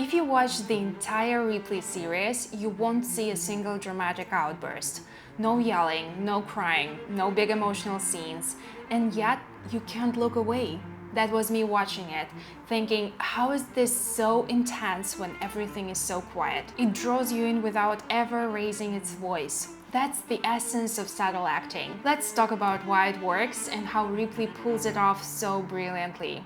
If you watch the entire Ripley series, you won't see a single dramatic outburst. No yelling, no crying, no big emotional scenes, and yet you can't look away. That was me watching it, thinking, how is this so intense when everything is so quiet? It draws you in without ever raising its voice. That's the essence of subtle acting. Let's talk about why it works and how Ripley pulls it off so brilliantly.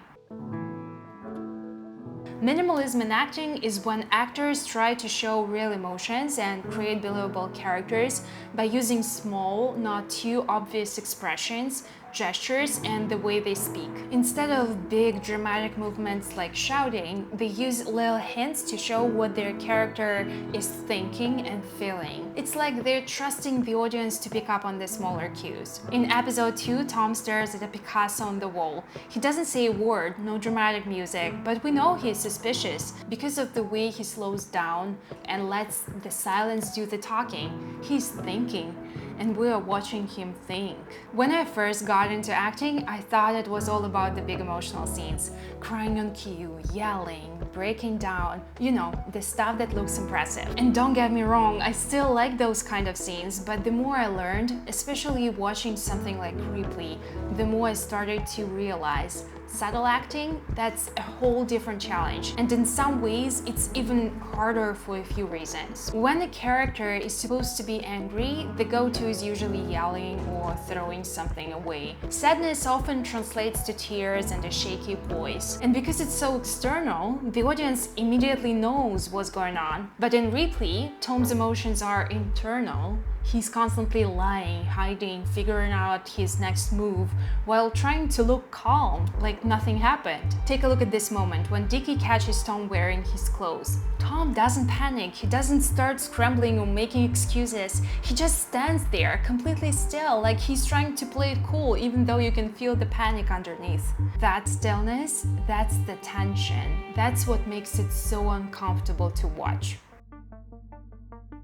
Minimalism in acting is when actors try to show real emotions and create believable characters by using small, not too obvious expressions, gestures, and the way they speak. Instead of big dramatic movements like shouting, they use little hints to show what their character is thinking and feeling. It's like they're trusting the audience to pick up on the smaller cues. In episode 2, Tom stares at a Picasso on the wall. He doesn't say a word, no dramatic music, but we know he's suspicious because of the way he slows down and lets the silence do the talking. He's thinking, and we are watching him think. When I first got into acting, I thought it was all about the big emotional scenes, crying on cue, yelling, breaking down, you know, the stuff that looks impressive. And don't get me wrong, I still like those kind of scenes, but the more I learned, especially watching something like Ripley, the more I started to realize subtle acting, that's a whole different challenge. And in some ways, it's even harder for a few reasons. When a character is supposed to be angry, the go-to is usually yelling or throwing something away. Sadness often translates to tears and a shaky voice. And because it's so external, the audience immediately knows what's going on. But in Ripley, Tom's emotions are internal. He's constantly lying, hiding, figuring out his next move, while trying to look calm, like nothing happened. Take a look at this moment when Dickie catches Tom wearing his clothes. Tom doesn't panic, he doesn't start scrambling or making excuses. He just stands there, completely still, like he's trying to play it cool, even though you can feel the panic underneath. That stillness, that's the tension. That's what makes it so uncomfortable to watch.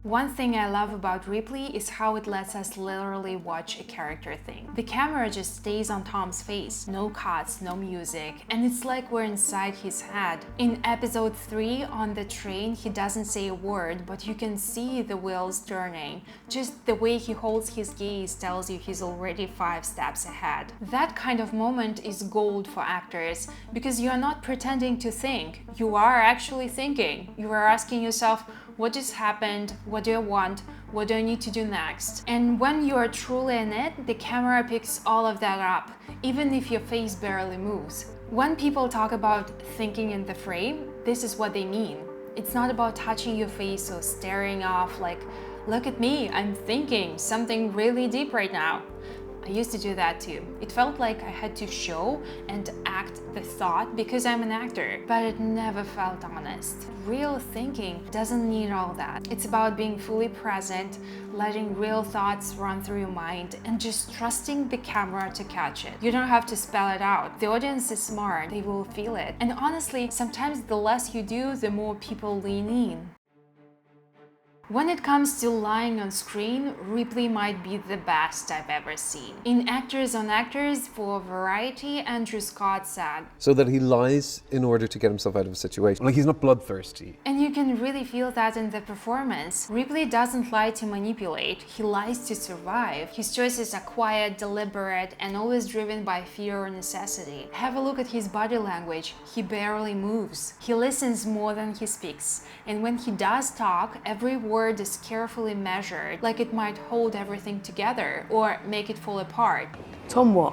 One thing I love about Ripley is how it lets us literally watch a character think. The camera just stays on Tom's face, no cuts, no music, and it's like we're inside his head. In episode 3, on the train, he doesn't say a word, but you can see the wheels turning. Just the way he holds his gaze tells you he's already 5 steps ahead. That kind of moment is gold for actors, because you are not pretending to think, you are actually thinking. You are asking yourself, what just happened? What do I want? What do I need to do next? And when you are truly in it, the camera picks all of that up, even if your face barely moves. When people talk about thinking in the frame, this is what they mean. It's not about touching your face or staring off like, look at me, I'm thinking something really deep right now. I used to do that too. It felt like I had to show and act the thought because I'm an actor, but it never felt honest. Real thinking doesn't need all that. It's about being fully present, letting real thoughts run through your mind, and just trusting the camera to catch it. You don't have to spell it out. The audience is smart, they will feel it. And honestly, sometimes the less you do, the more people lean in. When it comes to lying on screen, Ripley might be the best I've ever seen. In Actors on Actors, for variety, Andrew Scott said, So that he lies in order to get himself out of a situation. Like he's not bloodthirsty. and you can really feel that in the performance. Ripley doesn't lie to manipulate, he lies to survive. His choices are quiet, deliberate, and always driven by fear or necessity. Have a look at his body language. He barely moves. He listens more than he speaks. And when he does talk, every word is carefully measured, like it might hold everything together or make it fall apart. Tom what?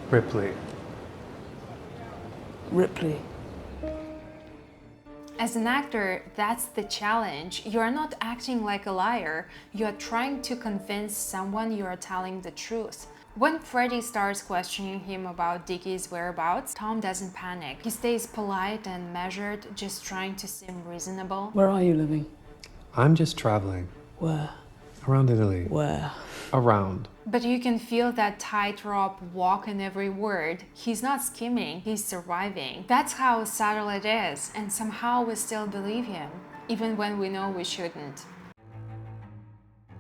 Ripley. Ripley. As an actor, that's the challenge. You are not acting like a liar. You are trying to convince someone you are telling the truth. When Freddie starts questioning him about Dickie's whereabouts, Tom doesn't panic. He stays polite and measured, just trying to seem reasonable. Where are you living? I'm just traveling. Where? Around Italy. Where? Around. But you can feel that tightrope walk in every word. He's not skimming, he's surviving. That's how subtle it is, and somehow we still believe him, even when we know we shouldn't.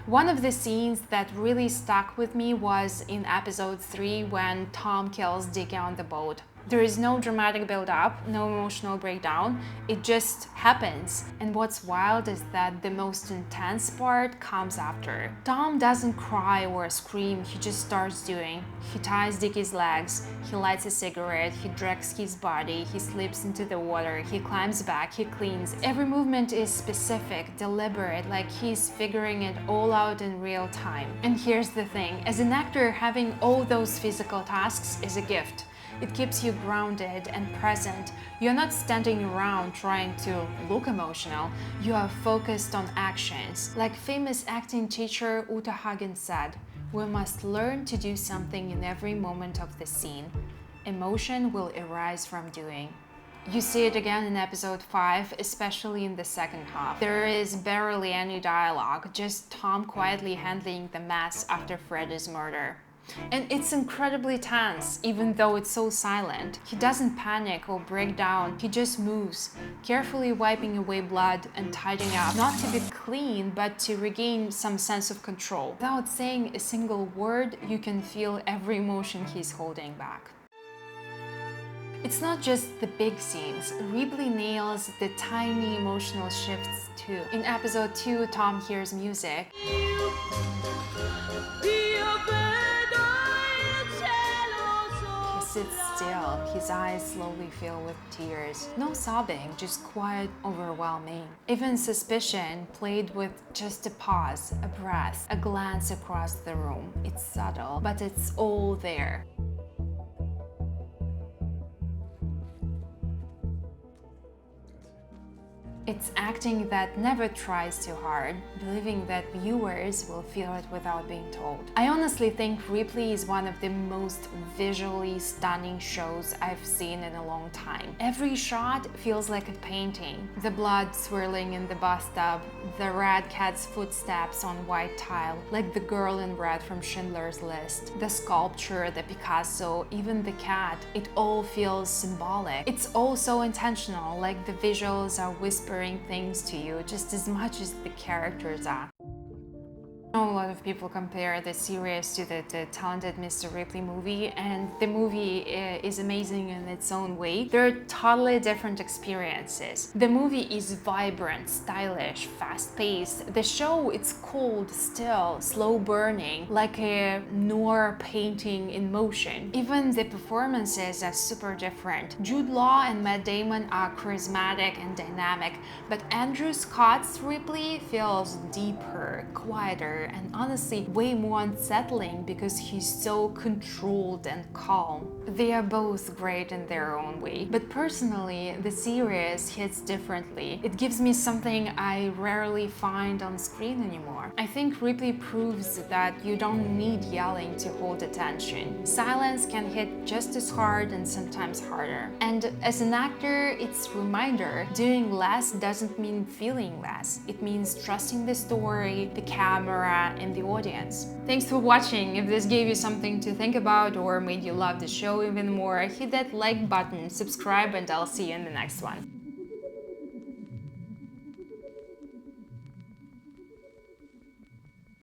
One of the scenes that really stuck with me was in episode 3 when Tom kills Dickie on the boat. There is no dramatic build-up, no emotional breakdown, it just happens. And what's wild is that the most intense part comes after. Tom doesn't cry or scream, he just starts doing. He ties Dickie's legs, he lights a cigarette, he drags his body, he slips into the water, he climbs back, he cleans. Every movement is specific, deliberate, like he's figuring it all out in real time. And here's the thing, as an actor, having all those physical tasks is a gift. It keeps you grounded and present. You're not standing around trying to look emotional. You are focused on actions. Like famous acting teacher Uta Hagen said, we must learn to do something in every moment of the scene. Emotion will arise from doing. You see it again in episode 5, especially in the second half. There is barely any dialogue, just Tom quietly handling the mess after Freddy's murder. And it's incredibly tense, even though it's so silent. He doesn't panic or break down, he just moves, carefully wiping away blood and tidying up, not to be clean, but to regain some sense of control. Without saying a single word, you can feel every emotion he's holding back. It's not just the big scenes. Ripley nails the tiny emotional shifts too. In episode 2, Tom hears music. He sits still, his eyes slowly fill with tears. No sobbing, just quiet, overwhelming. Even suspicion, played with just a pause, a breath, a glance across the room. It's subtle, but it's all there. It's acting that never tries too hard, believing that viewers will feel it without being told. I honestly think Ripley is one of the most visually stunning shows I've seen in a long time. Every shot feels like a painting. The blood swirling in the bathtub, the red cat's footsteps on white tile, like the girl in red from Schindler's List, the sculpture, the Picasso, even the cat, it all feels symbolic. It's all so intentional, like the visuals are whispering things to you just as much as the characters are. I know a lot of people compare the series to the Talented Mr. Ripley movie, and the movie is amazing in its own way. They're totally different experiences. The movie is vibrant, stylish, fast-paced. The show, it's cold, still, slow burning, like a noir painting in motion. Even the performances are super different. Jude Law and Matt Damon are charismatic and dynamic, but Andrew Scott's Ripley feels deeper, quieter, and honestly way more unsettling because he's so controlled and calm. They are both great in their own way, but personally the series hits differently. It gives me something I rarely find on screen anymore. I think Ripley proves that you don't need yelling to hold attention. Silence can hit just as hard and sometimes harder. And as an actor, it's a reminder, doing less doesn't mean feeling less. It means trusting the story, the camera, and the audience. Thanks for watching. If this gave you something to think about or made you love the show even more, hit that like button, subscribe, and I'll see you in the next one.